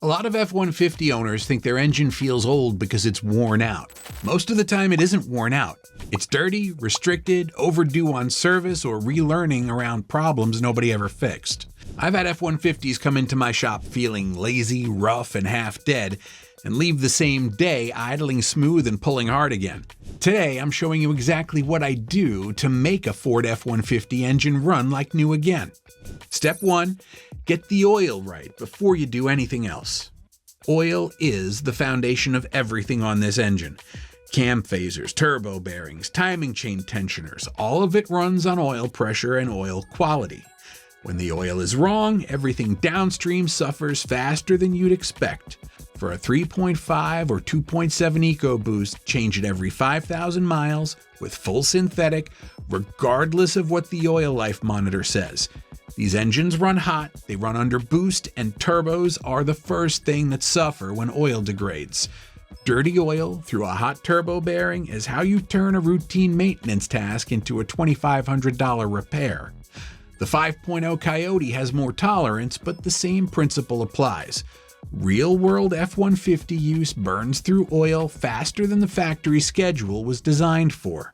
A lot of F-150 owners think their engine feels old because it's worn out. Most of the time it isn't worn out. It's dirty, restricted, overdue on service, or relearning around problems nobody ever fixed. I've had F-150s come into my shop feeling lazy, rough, and half dead, and leave the same day idling smooth and pulling hard again. Today, I'm showing you exactly what I do to make a Ford F-150 engine run like new again. Step 1, get the oil right before you do anything else. Oil is the foundation of everything on this engine. Cam phasers, turbo bearings, timing chain tensioners, all of it runs on oil pressure and oil quality. When the oil is wrong, everything downstream suffers faster than you'd expect. For a 3.5 or 2.7 EcoBoost, change it every 5,000 miles with full synthetic, regardless of what the oil life monitor says. These engines run hot, they run under boost, and turbos are the first thing that suffer when oil degrades. Dirty oil through a hot turbo bearing is how you turn a routine maintenance task into a $2,500 repair. The 5.0 Coyote has more tolerance, but the same principle applies. Real-world F-150 use burns through oil faster than the factory schedule was designed for.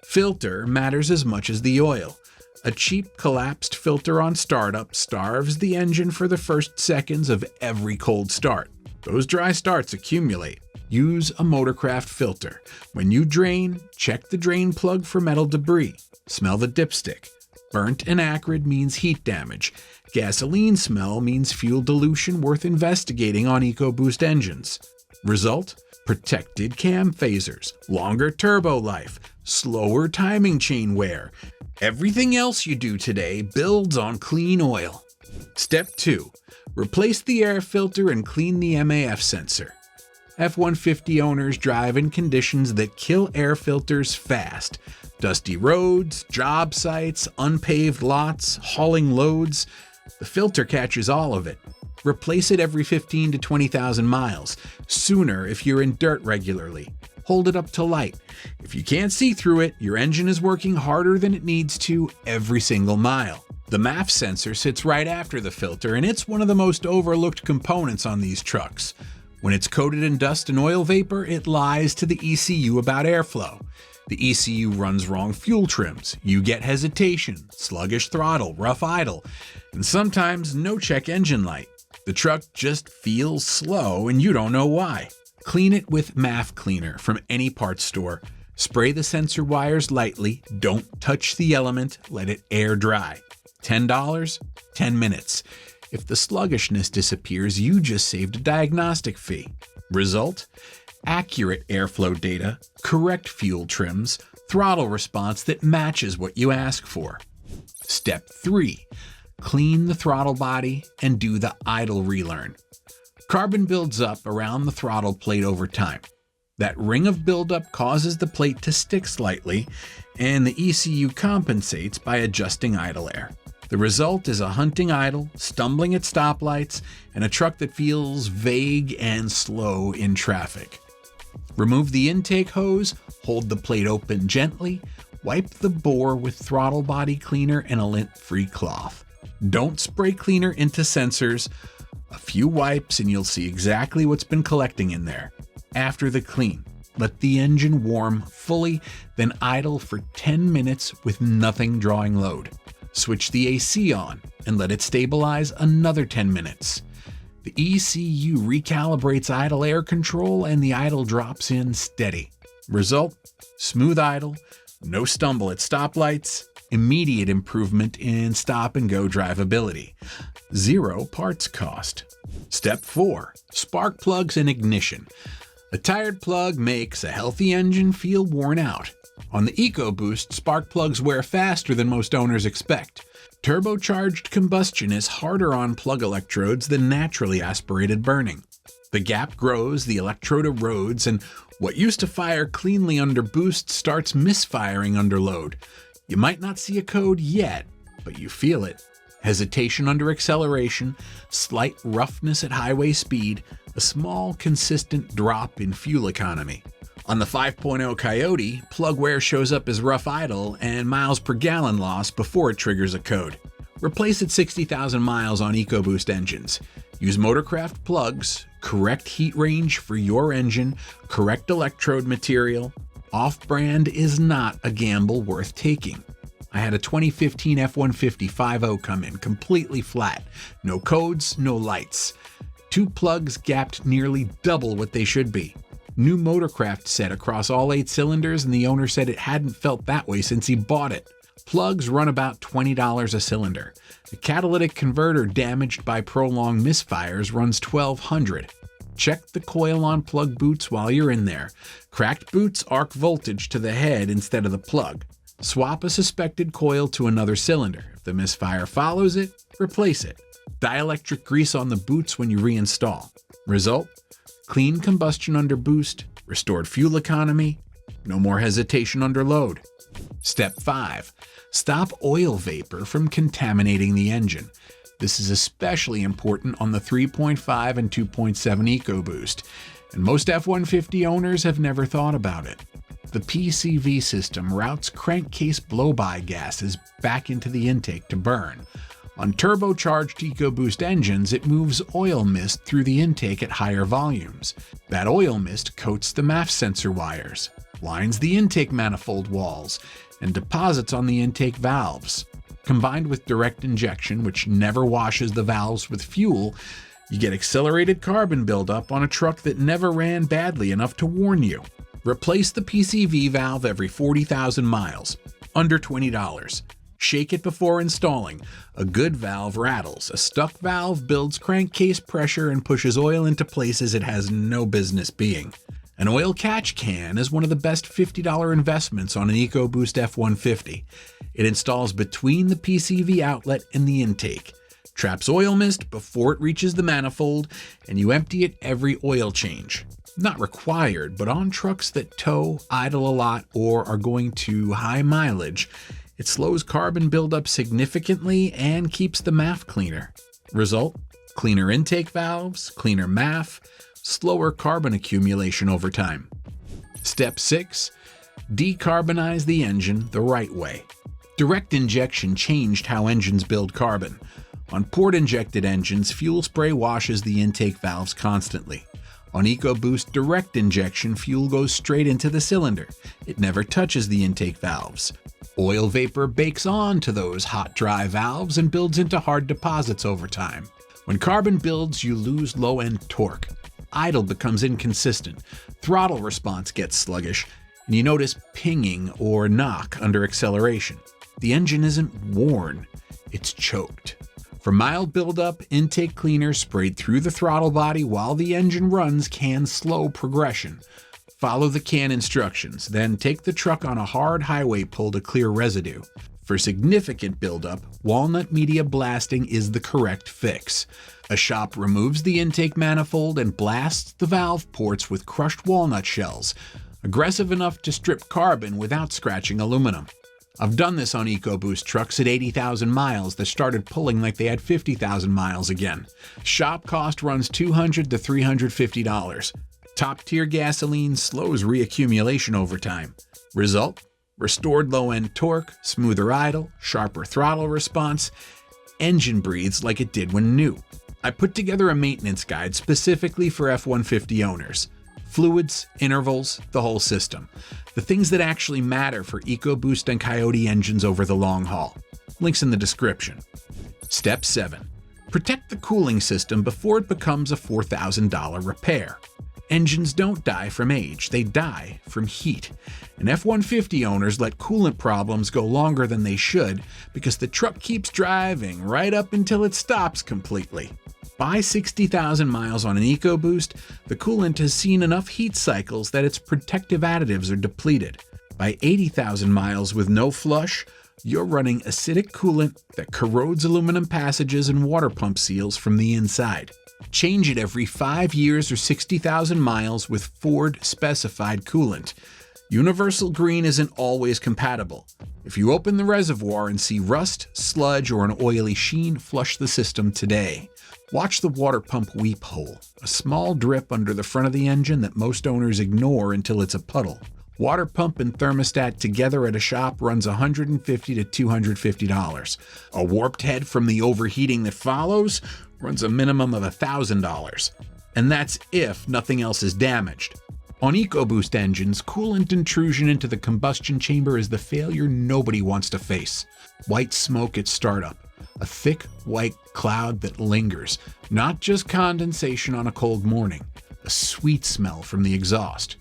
Filter matters as much as the oil. A cheap collapsed filter on startup starves the engine for the first seconds of every cold start. Those dry starts accumulate. Use a Motorcraft filter. When you drain, check the drain plug for metal debris. Smell the dipstick. Burnt and acrid means heat damage. Gasoline smell means fuel dilution worth investigating on EcoBoost engines. Result? Protected cam phasers, longer turbo life, slower timing chain wear. Everything else you do today builds on clean oil. Step 2. Replace the air filter and clean the MAF sensor. F-150 owners drive in conditions that kill air filters fast. Dusty roads, job sites, unpaved lots, hauling loads. The filter catches all of it. Replace it every 15 to 20,000 miles. Sooner if you're in dirt regularly. Hold it up to light. If you can't see through it, your engine is working harder than it needs to every single mile. The MAF sensor sits right after the filter, and it's one of the most overlooked components on these trucks. When it's coated in dust and oil vapor, it lies to the ECU about airflow. The ECU runs wrong fuel trims. You get hesitation, sluggish throttle, rough idle, and sometimes no check engine light. The truck just feels slow and you don't know why. Clean it with MAF cleaner from any parts store. Spray the sensor wires lightly, don't touch the element, let it air dry. $10, 10 minutes. If the sluggishness disappears, you just saved a diagnostic fee. Result? Accurate airflow data, correct fuel trims, throttle response that matches what you ask for. Step 3. Clean the throttle body and do the idle relearn. Carbon builds up around the throttle plate over time. That ring of buildup causes the plate to stick slightly, and the ECU compensates by adjusting idle air. The result is a hunting idle, stumbling at stoplights, and a truck that feels vague and slow in traffic. Remove the intake hose, hold the plate open gently, wipe the bore with throttle body cleaner and a lint-free cloth. Don't spray cleaner into sensors. A few wipes and you'll see exactly what's been collecting in there. After the clean, let the engine warm fully, then idle for 10 minutes with nothing drawing load. Switch the AC on and let it stabilize another 10 minutes. The ECU recalibrates idle air control and the idle drops in steady. Result? Smooth idle, no stumble at stoplights, immediate improvement in stop-and-go drivability. 0 parts cost. Step 4. Spark plugs and ignition. A tired plug makes a healthy engine feel worn out. On the EcoBoost, spark plugs wear faster than most owners expect. Turbocharged combustion is harder on plug electrodes than naturally aspirated burning. The gap grows, the electrode erodes, and what used to fire cleanly under boost starts misfiring under load. You might not see a code yet, but you feel it. Hesitation under acceleration, slight roughness at highway speed, a small, consistent drop in fuel economy. On the 5.0 Coyote, plug wear shows up as rough idle and miles per gallon loss before it triggers a code. Replace at 60,000 miles on EcoBoost engines. Use Motorcraft plugs, correct heat range for your engine, correct electrode material. Off-brand is not a gamble worth taking. I had a 2015 F-150 5.0 come in completely flat. No codes, no lights. 2 plugs gapped nearly double what they should be. New Motorcraft set across all 8 cylinders, and the owner said it hadn't felt that way since he bought it. Plugs run about $20 a cylinder. The catalytic converter damaged by prolonged misfires runs $1,200. Check the coil on plug boots while you're in there. Cracked boots arc voltage to the head instead of the plug. Swap a suspected coil to another cylinder. If the misfire follows it, replace it. Dielectric grease on the boots when you reinstall. Result? Clean combustion under boost, restored fuel economy, no more hesitation under load. Step 5. Stop oil vapor from contaminating the engine. This is especially important on the 3.5 and 2.7 EcoBoost, and most F-150 owners have never thought about it. The PCV system routes crankcase blow-by gases back into the intake to burn. On turbocharged EcoBoost engines, it moves oil mist through the intake at higher volumes. That oil mist coats the MAF sensor wires, lines the intake manifold walls, and deposits on the intake valves. Combined with direct injection, which never washes the valves with fuel, you get accelerated carbon buildup on a truck that never ran badly enough to warn you. Replace the PCV valve every 40,000 miles, under $20. Shake it before installing. A good valve rattles. A stuck valve builds crankcase pressure and pushes oil into places it has no business being. An oil catch can is one of the best $50 investments on an EcoBoost F-150. It installs between the PCV outlet and the intake, traps oil mist before it reaches the manifold, and you empty it every oil change. Not required, but on trucks that tow, idle a lot, or are going to high mileage, it slows carbon buildup significantly and keeps the MAF cleaner. Result? Cleaner intake valves, cleaner MAF, slower carbon accumulation over time. Step 6. Decarbonize the engine the right way. Direct injection changed how engines build carbon. On port-injected engines, fuel spray washes the intake valves constantly. On EcoBoost direct injection, fuel goes straight into the cylinder. It never touches the intake valves. Oil vapor bakes on to those hot, dry valves and builds into hard deposits over time. When carbon builds, you lose low-end torque. Idle becomes inconsistent. Throttle response gets sluggish, and you notice pinging or knock under acceleration. The engine isn't worn, it's choked. For mild buildup, intake cleaner sprayed through the throttle body while the engine runs can slow progression. Follow the can instructions, then take the truck on a hard highway pull to clear residue. For significant buildup, walnut media blasting is the correct fix. A shop removes the intake manifold and blasts the valve ports with crushed walnut shells, aggressive enough to strip carbon without scratching aluminum. I've done this on EcoBoost trucks at 80,000 miles that started pulling like they had 50,000 miles again. Shop cost runs $200 to $350. Top-tier gasoline slows reaccumulation over time. Result? Restored low-end torque, smoother idle, sharper throttle response. Engine breathes like it did when new. I put together a maintenance guide specifically for F-150 owners. Fluids, intervals, the whole system. The things that actually matter for EcoBoost and Coyote engines over the long haul. Links in the description. Step 7. Protect the cooling system before it becomes a $4,000 repair. Engines don't die from age, they die from heat. And F-150 owners let coolant problems go longer than they should because the truck keeps driving right up until it stops completely. By 60,000 miles on an EcoBoost, the coolant has seen enough heat cycles that its protective additives are depleted. By 80,000 miles with no flush, you're running acidic coolant that corrodes aluminum passages and water pump seals from the inside. Change it every 5 years or 60,000 miles with Ford-specified coolant. Universal green isn't always compatible. If you open the reservoir and see rust, sludge, or an oily sheen, flush the system today. Watch the water pump weep hole, a small drip under the front of the engine that most owners ignore until it's a puddle. Water pump and thermostat together at a shop runs $150 to $250. A warped head from the overheating that follows? runs a minimum of $1,000. And that's if nothing else is damaged. On EcoBoost engines, coolant intrusion into the combustion chamber is the failure nobody wants to face. White smoke at startup, a thick white cloud that lingers, not just condensation on a cold morning, a sweet smell from the exhaust.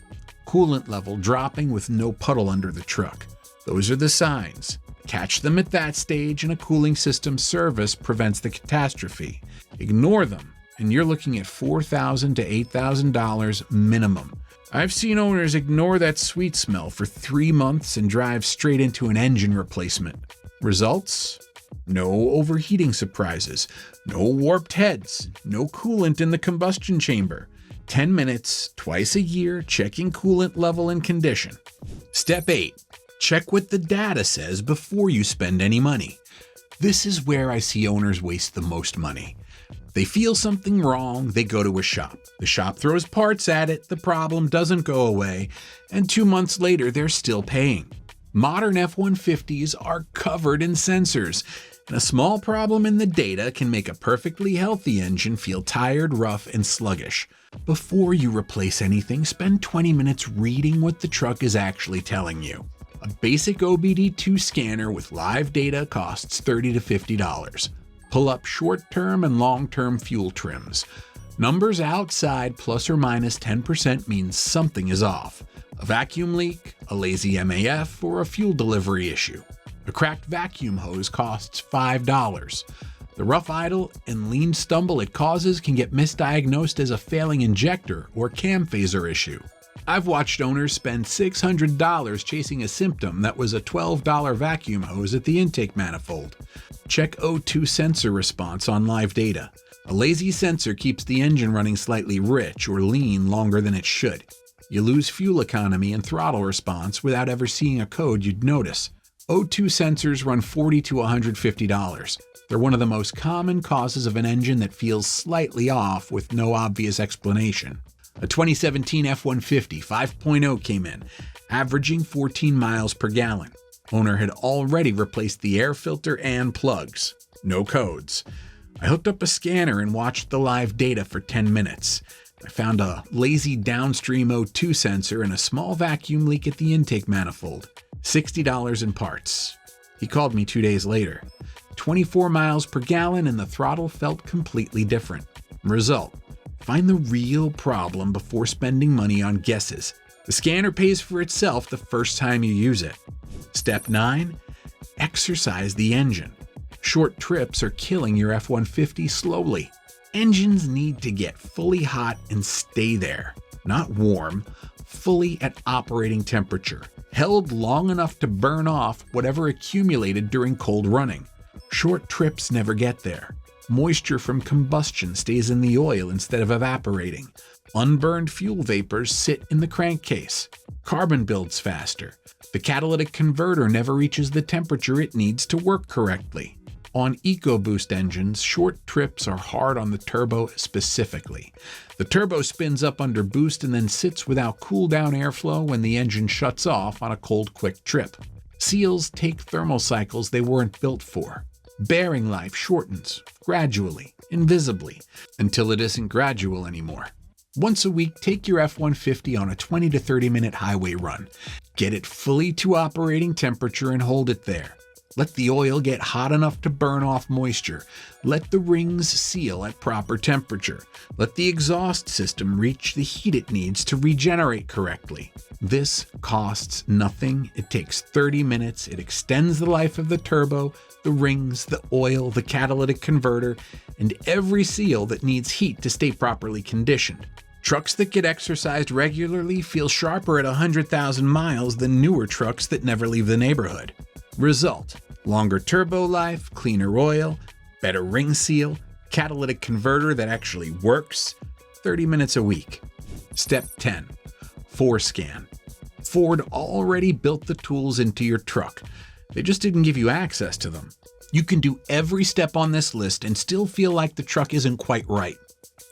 Coolant level dropping with no puddle under the truck. Those are the signs. Catch them at that stage and a cooling system service prevents the catastrophe. Ignore them, and you're looking at $4,000 to $8,000 minimum. I've seen owners ignore that sweet smell for 3 months and drive straight into an engine replacement. Results? No overheating surprises, no warped heads, no coolant in the combustion chamber. 10 minutes, twice a year, checking coolant level and condition. Step 8. Check what the data says before you spend any money. This is where I see owners waste the most money. They feel something wrong, they go to a shop. The shop throws parts at it, the problem doesn't go away, and 2 months later they're still paying. Modern F-150s are covered in sensors, and a small problem in the data can make a perfectly healthy engine feel tired, rough, and sluggish. Before you replace anything, spend 20 minutes reading what the truck is actually telling you. A basic OBD2 scanner with live data costs $30 to $50. Pull up short-term and long-term fuel trims. Numbers outside plus or minus 10% means something is off. A vacuum leak, a lazy MAF, or a fuel delivery issue. A cracked vacuum hose costs $5. The rough idle and lean stumble it causes can get misdiagnosed as a failing injector or cam phaser issue. I've watched owners spend $600 chasing a symptom that was a $12 vacuum hose at the intake manifold. Check O2 sensor response on live data. A lazy sensor keeps the engine running slightly rich or lean longer than it should. You lose fuel economy and throttle response without ever seeing a code you'd notice. O2 sensors run $40 to $150. They're one of the most common causes of an engine that feels slightly off with no obvious explanation. A 2017 F-150 5.0 came in, averaging 14 miles per gallon. Owner had already replaced the air filter and plugs. No codes. I hooked up a scanner and watched the live data for 10 minutes. I found a lazy downstream O2 sensor and a small vacuum leak at the intake manifold. $60 in parts. He called me 2 days later. 24 miles per gallon and the throttle felt completely different. Result: find the real problem before spending money on guesses. The scanner pays for itself the first time you use it. Step 9. Exercise the engine. Short trips are killing your F-150 slowly. Engines need to get fully hot and stay there. Not warm, fully at operating temperature. Held long enough to burn off whatever accumulated during cold running. Short trips never get there. Moisture from combustion stays in the oil instead of evaporating. Unburned fuel vapors sit in the crankcase. Carbon builds faster. The catalytic converter never reaches the temperature it needs to work correctly. On EcoBoost engines, short trips are hard on the turbo specifically. The turbo spins up under boost and then sits without cool-down airflow when the engine shuts off on a cold, quick trip. Seals take thermal cycles they weren't built for. Bearing life shortens, gradually, invisibly, until it isn't gradual anymore. Once a week, take your F-150 on a 20 to 30 minute highway run. Get it fully to operating temperature and hold it there. Let the oil get hot enough to burn off moisture. Let the rings seal at proper temperature. Let the exhaust system reach the heat it needs to regenerate correctly. This costs nothing. It takes 30 minutes. It extends the life of the turbo, the rings, the oil, the catalytic converter, and every seal that needs heat to stay properly conditioned. Trucks that get exercised regularly feel sharper at 100,000 miles than newer trucks that never leave the neighborhood. Result: longer turbo life, cleaner oil, better ring seal, catalytic converter that actually works, 30 minutes a week. Step 10. FORScan. Ford already built the tools into your truck. They just didn't give you access to them. You can do every step on this list and still feel like the truck isn't quite right.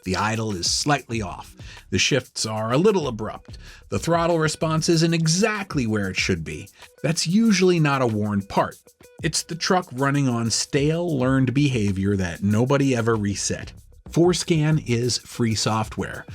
The idle is slightly off. The shifts are a little abrupt. The throttle response isn't exactly where it should be. That's usually not a worn part. It's the truck running on stale, learned behavior that nobody ever reset. FORScan is free software.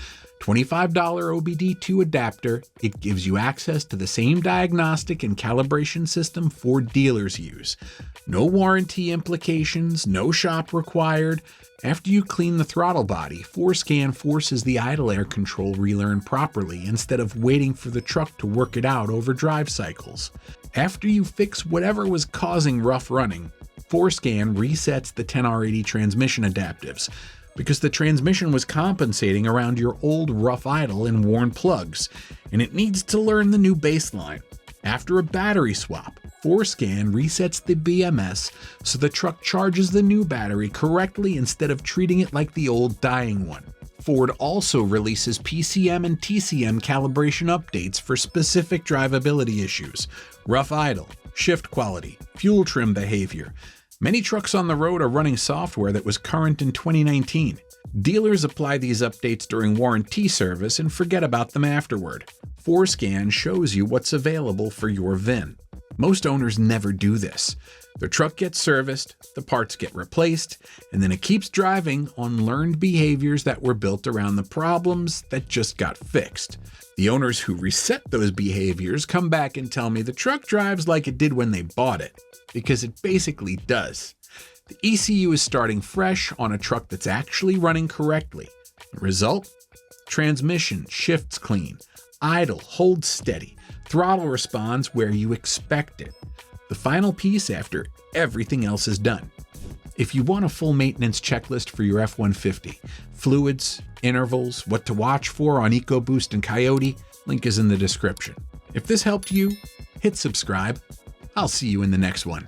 $25 OBD2 adapter, it gives you access to the same diagnostic and calibration system Ford dealers use. No warranty implications, no shop required. After you clean the throttle body, FORScan forces the idle air control relearn properly instead of waiting for the truck to work it out over drive cycles. After you fix whatever was causing rough running, FORScan resets the 10R80 transmission adaptives, because the transmission was compensating around your old rough idle and worn plugs, and it needs to learn the new baseline. After a battery swap, FORScan resets the BMS so the truck charges the new battery correctly instead of treating it like the old dying one. Ford also releases PCM and TCM calibration updates for specific drivability issues, rough idle, shift quality, fuel trim behavior. Many trucks on the road are running software that was current in 2019. Dealers apply these updates during warranty service and forget about them afterward. FORScan shows you what's available for your VIN. Most owners never do this. The truck gets serviced, the parts get replaced, and then it keeps driving on learned behaviors that were built around the problems that just got fixed. The owners who reset those behaviors come back and tell me the truck drives like it did when they bought it, because it basically does. The ECU is starting fresh on a truck that's actually running correctly. Result? Transmission shifts clean, idle holds steady, throttle responds where you expect it. The final piece after everything else is done. If you want a full maintenance checklist for your F-150, fluids, intervals, what to watch for on EcoBoost and Coyote, link is in the description. If this helped you, hit subscribe. I'll see you in the next one.